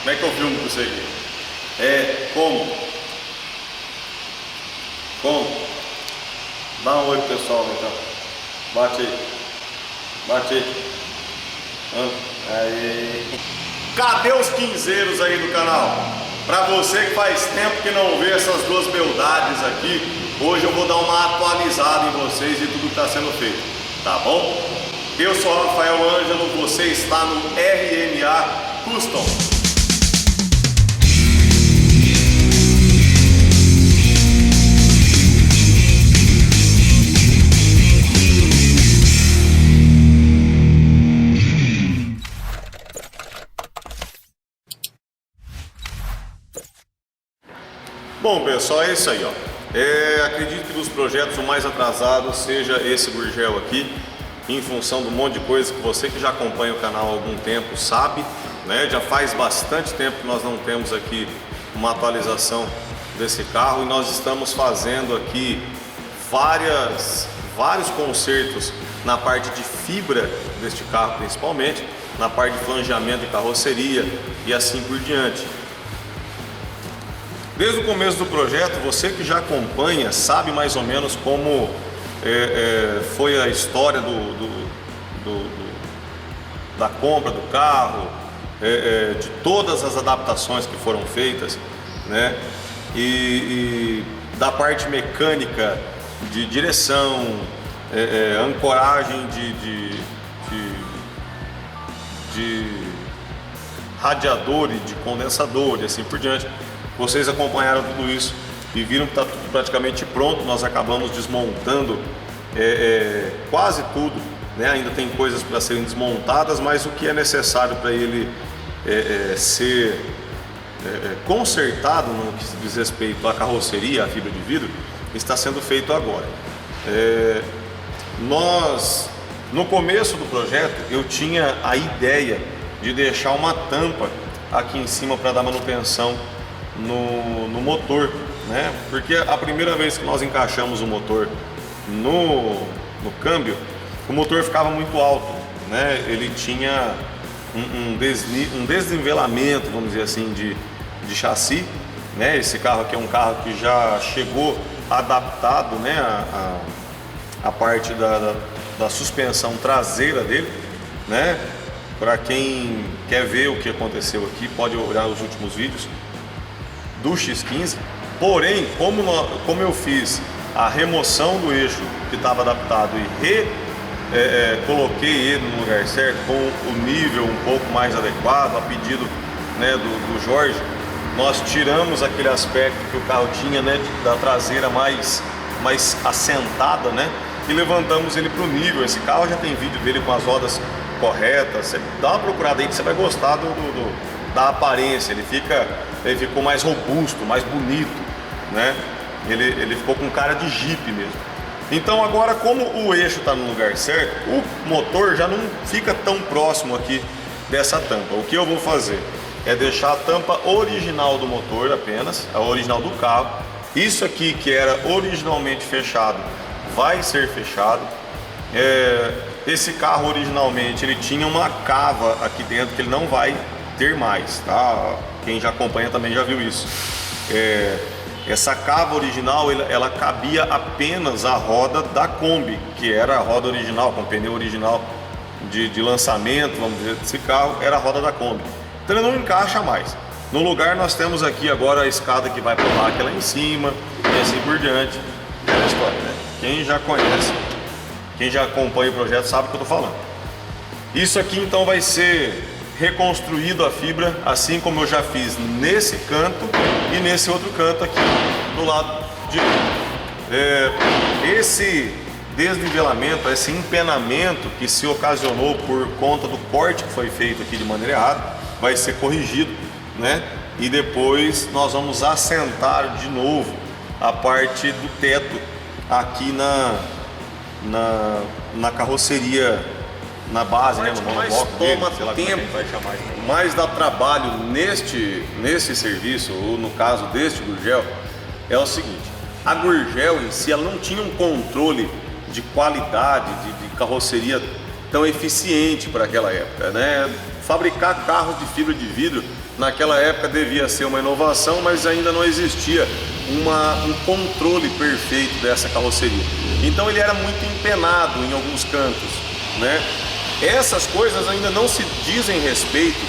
Como é que eu filmo com você aqui? É, como? Como? Dá um oi pro pessoal, então. Bate aí. Bate aí. Aí. Cadê os quinzeiros aí do canal? Pra você que faz tempo que não vê essas duas beldades aqui, hoje eu vou dar uma atualizada em vocês e tudo que está sendo feito, tá bom? Eu sou Rafael Ângelo, você está no RMA Custom. Bom pessoal, é isso aí, ó. Acredito que dos projetos o mais atrasado seja esse Gurgel aqui, em função do monte de coisa que você que já acompanha o canal há algum tempo sabe, né? Já faz bastante tempo que nós não temos aqui uma atualização desse carro e nós estamos fazendo aqui vários consertos na parte de fibra deste carro, principalmente na parte de flangeamento e carroceria e assim por diante. Desde o começo do projeto, você que já acompanha sabe mais ou menos como foi a história da compra do carro, de todas as adaptações que foram feitas, né? E da parte mecânica de direção, ancoragem de radiador e de condensador e assim por diante. Vocês acompanharam tudo isso e viram que está tudo praticamente pronto. Nós acabamos desmontando quase tudo, né? Ainda tem coisas para serem desmontadas, mas o que é necessário para ele ser consertado no que diz respeito à carroceria, à fibra de vidro, está sendo feito agora. No começo do projeto, eu tinha a ideia de deixar uma tampa aqui em cima para dar manutenção no motor, né? Porque a primeira vez que nós encaixamos o motor no câmbio, o motor ficava muito alto, né? Ele tinha um desnivelamento, vamos dizer assim, de chassi, né? Esse carro aqui é um carro que já chegou adaptado, né? A parte da suspensão traseira dele, né? Para quem quer ver o que aconteceu aqui, pode olhar os últimos vídeos do X15. Porém, como eu fiz a remoção do eixo que estava adaptado e coloquei ele no lugar certo, com o nível um pouco mais adequado, a pedido, né, do Jorge, nós tiramos aquele aspecto que o carro tinha, né, da traseira mais assentada, né, e levantamos ele para o nível. Esse carro já tem vídeo dele com as rodas corretas. Você dá uma procurada aí que você vai gostar da aparência. Ele ficou mais robusto, mais bonito, né? Ele ficou com cara de Jeep mesmo. Então agora, como o eixo está no lugar certo, o motor já não fica tão próximo aqui dessa tampa. O que eu vou fazer é deixar a tampa original do motor apenas, a original do carro. Isso aqui que era originalmente fechado vai ser fechado. Esse carro originalmente ele tinha uma cava aqui dentro que ele não vai ter mais, tá? Quem já acompanha também já viu isso. Essa cava original ela cabia apenas a roda da Kombi, que era a roda original, com pneu original de lançamento, vamos dizer, desse carro, era a roda da Kombi. Então ele não encaixa mais. No lugar nós temos aqui agora a escada que vai pular aqui lá em cima e assim por diante. É a história, né? Quem já conhece, quem já acompanha o projeto sabe o que eu estou falando. Isso aqui então vai ser reconstruído a fibra, assim como eu já fiz nesse canto e nesse outro canto aqui do lado direito. Esse desnivelamento, esse empenamento que se ocasionou por conta do corte que foi feito aqui de maneira errada, vai ser corrigido, né? E depois nós vamos assentar de novo a parte do teto aqui na carroceria, na base, né, no monobloco dele, sei lá como é que a gente vai chamar. Mais dá trabalho nesse serviço, ou no caso deste Gurgel, é o seguinte: a Gurgel em si ela não tinha um controle de qualidade de carroceria tão eficiente para aquela época, né? fabricar carros de fibra de vidro naquela época devia ser uma inovação, mas ainda não existia um controle perfeito dessa carroceria. Então ele era muito empenado em alguns cantos, né? Essas coisas ainda não se dizem respeito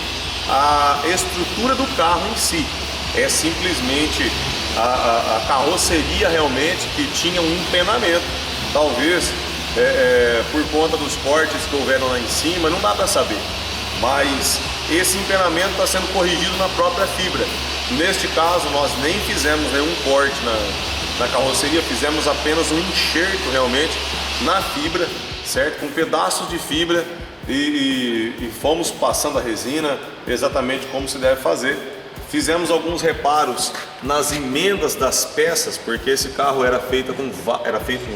à estrutura do carro em si. É simplesmente a carroceria realmente que tinha um empenamento. Talvez por conta dos cortes que houveram lá em cima, não dá para saber. Mas esse empenamento está sendo corrigido na própria fibra. Neste caso, nós nem fizemos nenhum corte na carroceria, fizemos apenas um enxerto realmente na fibra, certo? Com pedaços de fibra e fomos passando a resina exatamente como se deve fazer. Fizemos alguns reparos nas emendas das peças, porque esse carro era feito com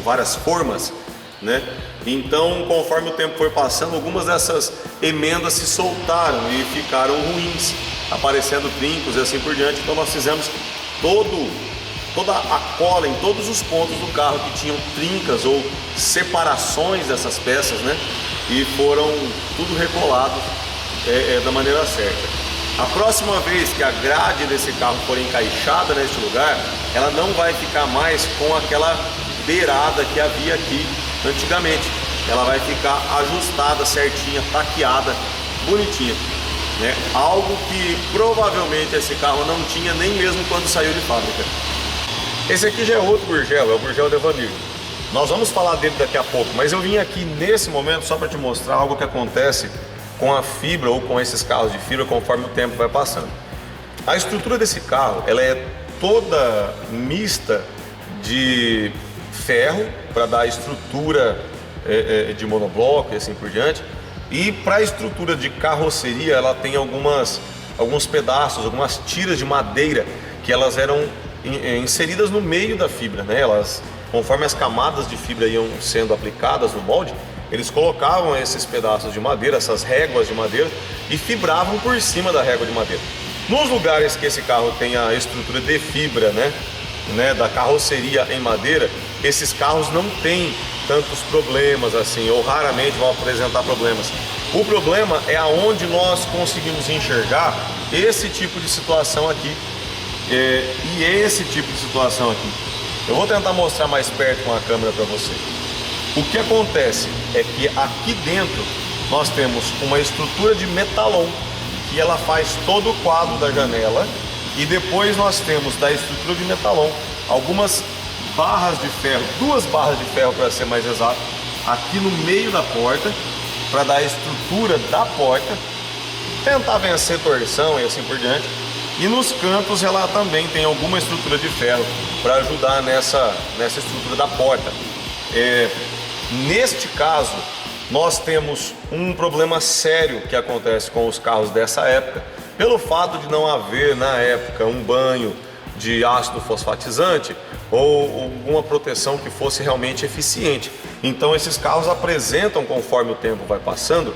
várias formas, né? Então, conforme o tempo foi passando, algumas dessas emendas se soltaram e ficaram ruins, aparecendo trincos e assim por diante. Então nós fizemos toda a cola em todos os pontos do carro que tinham trincas ou separações dessas peças, né? E foram tudo recolado da maneira certa. A próxima vez que a grade desse carro for encaixada neste lugar, ela não vai ficar mais com aquela beirada que havia aqui antigamente. Ela vai ficar ajustada certinha, taqueada, bonitinha, né? Algo que provavelmente esse carro não tinha nem mesmo quando saiu de fábrica. Esse aqui já é outro Gurgel, é o Gurgel Devanir. Nós vamos falar dele daqui a pouco, mas eu vim aqui nesse momento só para te mostrar algo que acontece com a fibra ou com esses carros de fibra conforme o tempo vai passando. A estrutura desse carro, ela é toda mista de ferro para dar estrutura de monobloco e assim por diante, e para a estrutura de carroceria ela tem alguns pedaços, algumas tiras de madeira que elas eram inseridas no meio da fibra, né? Elas, conforme as camadas de fibra iam sendo aplicadas no molde, eles colocavam esses pedaços de madeira, essas réguas de madeira, e fibravam por cima da régua de madeira. Nos lugares que esse carro tem a estrutura de fibra, né, da carroceria em madeira, esses carros não têm tantos problemas assim, ou raramente vão apresentar problemas. O problema é aonde nós conseguimos enxergar esse tipo de situação aqui, e esse tipo de situação aqui. Eu vou tentar mostrar mais perto com a câmera para você. O que acontece é que aqui dentro nós temos uma estrutura de metalon, que ela faz todo o quadro da janela, e depois nós temos da estrutura de metalon algumas barras de ferro, 2 barras de ferro para ser mais exato, aqui no meio da porta, para dar a estrutura da porta, tentar vencer torção e assim por diante. E nos cantos ela também tem alguma estrutura de ferro para ajudar nessa estrutura da porta. Neste caso, nós temos um problema sério que acontece com os carros dessa época, pelo fato de não haver na época um banho de ácido fosfatizante ou alguma proteção que fosse realmente eficiente. Então esses carros apresentam, conforme o tempo vai passando,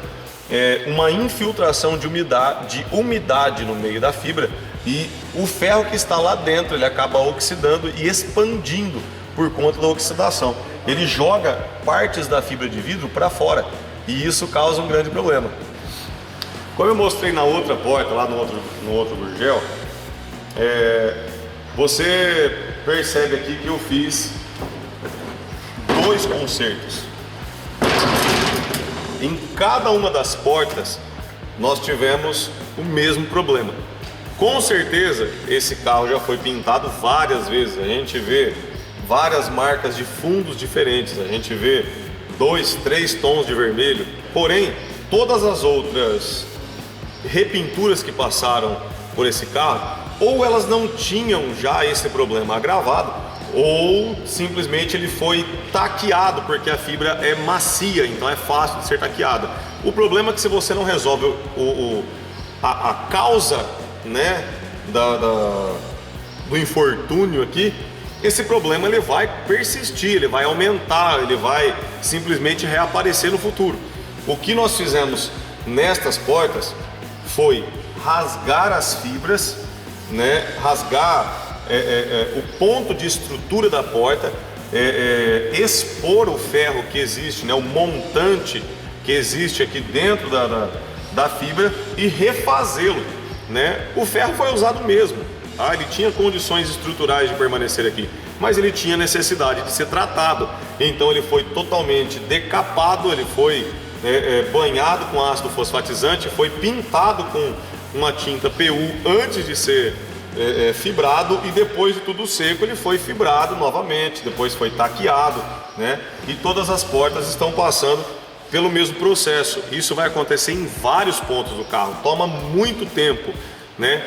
uma infiltração de umidade no meio da fibra, e o ferro que está lá dentro ele acaba oxidando e expandindo por conta da oxidação. Ele joga partes da fibra de vidro para fora e isso causa um grande problema. Como eu mostrei na outra porta, lá no outro Gurgel, você percebe aqui que eu fiz 2 consertos. Em cada uma das portas nós tivemos o mesmo problema. Com certeza esse carro já foi pintado várias vezes, a gente vê várias marcas de fundos diferentes, a gente vê 2, 3 tons de vermelho, porém todas as outras repinturas que passaram por esse carro, ou elas não tinham já esse problema agravado, ou simplesmente ele foi taqueado, porque a fibra é macia, então é fácil de ser taqueada. O problema é que se você não resolve a causa, né, do infortúnio aqui, esse problema ele vai persistir, ele vai aumentar, ele vai simplesmente reaparecer no futuro. O que nós fizemos nestas portas foi rasgar as fibras, né, rasgar o ponto de estrutura da porta, expor o ferro que existe, né, o montante que existe aqui dentro da fibra e refazê-lo, né? O ferro foi usado mesmo, tá? Ele tinha condições estruturais de permanecer aqui, mas ele tinha necessidade de ser tratado. Então ele foi totalmente decapado, ele foi banhado com ácido fosfatizante, foi pintado com uma tinta PU antes de ser fibrado, e depois de tudo seco ele foi fibrado novamente, depois foi taqueado, né? E todas as portas estão passando pelo mesmo processo. Isso vai acontecer em vários pontos do carro, toma muito tempo, né?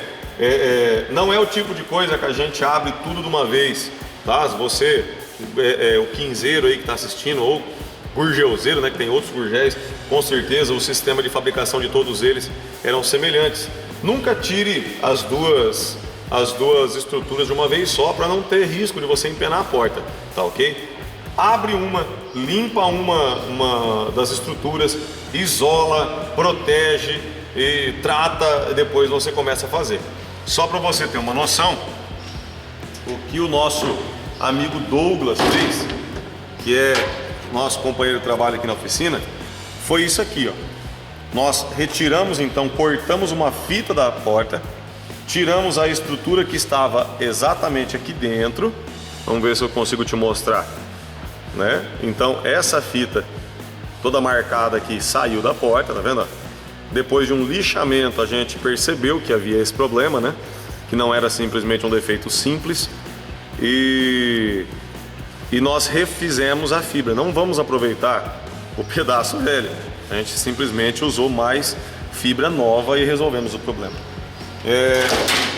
Não é o tipo de coisa que a gente abre tudo de uma vez, tá? Se você, o quinzeiro aí que está assistindo, ou burgeuzeiro, né, que tem outros burgéis, com certeza o sistema de fabricação de todos eles eram semelhantes. Nunca tire as duas estruturas de uma vez só, para não ter risco de você empenar a porta, tá ok? Abre uma, limpa uma das estruturas, isola, protege e trata, depois você começa a fazer. Só para você ter uma noção, o que o nosso amigo Douglas fez, que é nosso companheiro de trabalho aqui na oficina, foi isso aqui, ó. Nós retiramos, então, cortamos uma fita da porta, tiramos a estrutura que estava exatamente aqui dentro. Vamos ver se eu consigo te mostrar, né? Então essa fita toda marcada aqui saiu da porta, tá vendo? Depois de um lixamento a gente percebeu que havia esse problema, né? Que não era simplesmente um defeito simples, e nós refizemos a fibra. Não vamos aproveitar o pedaço velho, a gente simplesmente usou mais fibra nova e resolvemos o problema.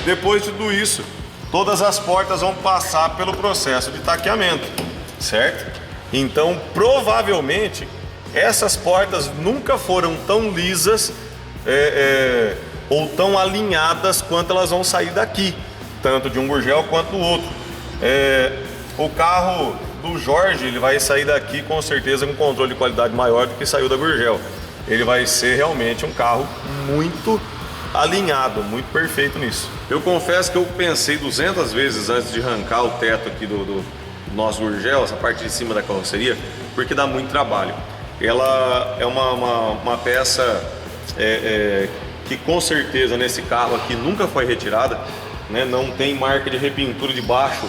Depois de tudo isso, todas as portas vão passar pelo processo de taqueamento, certo? Então provavelmente essas portas nunca foram tão lisas ou tão alinhadas quanto elas vão sair daqui, tanto de um Gurgel quanto do outro. O carro do Jorge, ele vai sair daqui com certeza com controle de qualidade maior do que saiu da Gurgel. Ele vai ser realmente um carro muito alinhado, muito perfeito nisso. Eu confesso que eu pensei 200 vezes antes de arrancar o teto aqui do nosso Gurgel, essa parte de cima da carroceria, porque dá muito trabalho. Ela é uma peça que com certeza nesse carro aqui nunca foi retirada, né? Não tem marca de repintura debaixo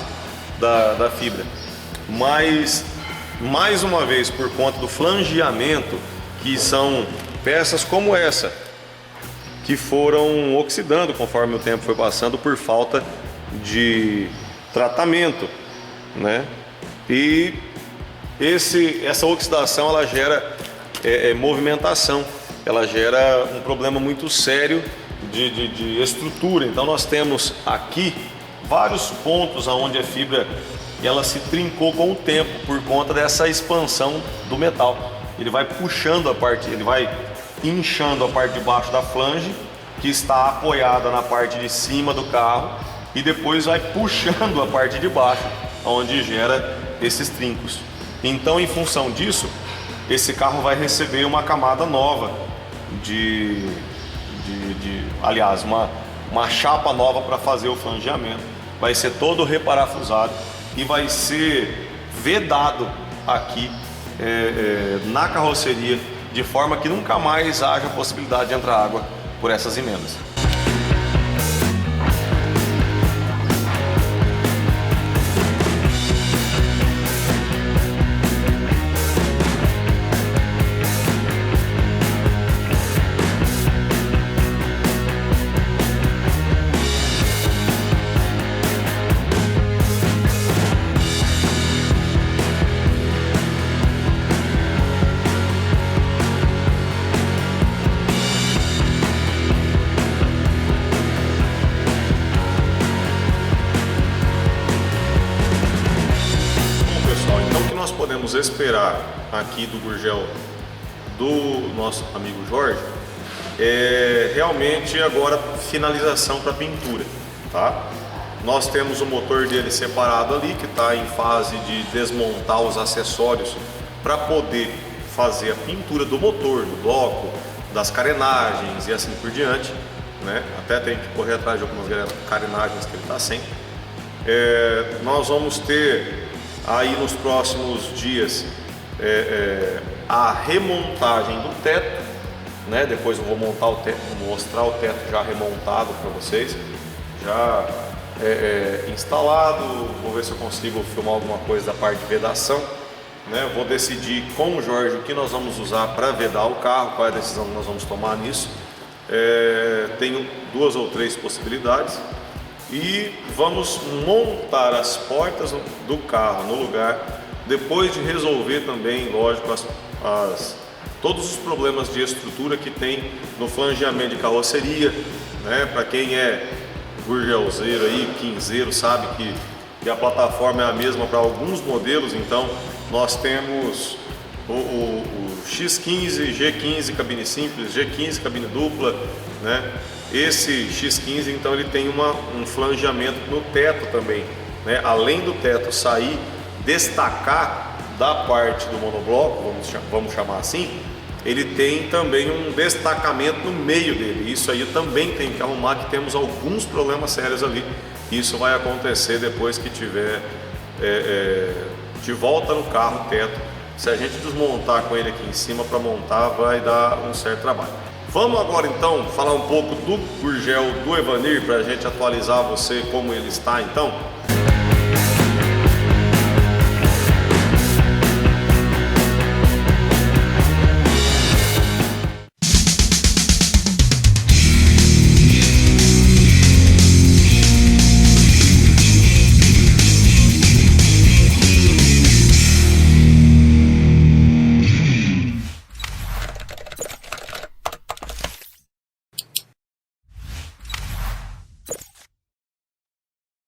da fibra, mas mais uma vez por conta do flangeamento, que são peças como essa que foram oxidando conforme o tempo foi passando por falta de tratamento, né? E essa oxidação ela gera movimentação, ela gera um problema muito sério de estrutura. Então nós temos aqui vários pontos onde a fibra ela se trincou com o tempo por conta dessa expansão do metal. Ele vai puxando a parte, ele vai inchando a parte de baixo da flange, que está apoiada na parte de cima do carro, e depois vai puxando a parte de baixo, onde gera esses trincos. Então, em função disso, esse carro vai receber uma camada nova aliás, uma chapa nova para fazer o flangeamento. Vai ser todo reparafusado e vai ser vedado aqui na carroceria, de forma que nunca mais haja possibilidade de entrar água por essas emendas. Podemos esperar aqui do Gurgel do nosso amigo Jorge realmente agora finalização para pintura, tá? Nós temos o motor dele separado ali, que está em fase de desmontar os acessórios para poder fazer a pintura do motor, do bloco, das carenagens e assim por diante, né? Até tem que correr atrás de algumas carenagens que ele está sem. Nós vamos ter aí nos próximos dias a remontagem do teto, né? Depois eu vou montar o teto, vou mostrar o teto já remontado para vocês, já instalado. Vou ver se eu consigo filmar alguma coisa da parte de vedação, né? Vou decidir com o Jorge o que nós vamos usar para vedar o carro, qual é a decisão que nós vamos tomar nisso. Tenho 2 ou 3 possibilidades e vamos montar as portas do carro no lugar, depois de resolver também, lógico, todos os problemas de estrutura que tem no flangeamento de carroceria, né? Para quem é gurgelzeiro aí, quinzeiro, sabe que a plataforma é a mesma para alguns modelos. Então nós temos o X15, G15 cabine simples, G15 cabine dupla, né? Esse X15 então ele tem um flangeamento no teto também, né? Além do teto sair, destacar da parte do monobloco, vamos chamar assim, ele tem também um destacamento no meio dele. Isso aí também tem que arrumar, que temos alguns problemas sérios ali. Isso vai acontecer depois que tiver de volta no carro o teto. Se a gente desmontar com ele aqui em cima para montar, vai dar um certo trabalho. Vamos agora então falar um pouco do gurgel do Evanir, para a gente atualizar você como ele está então.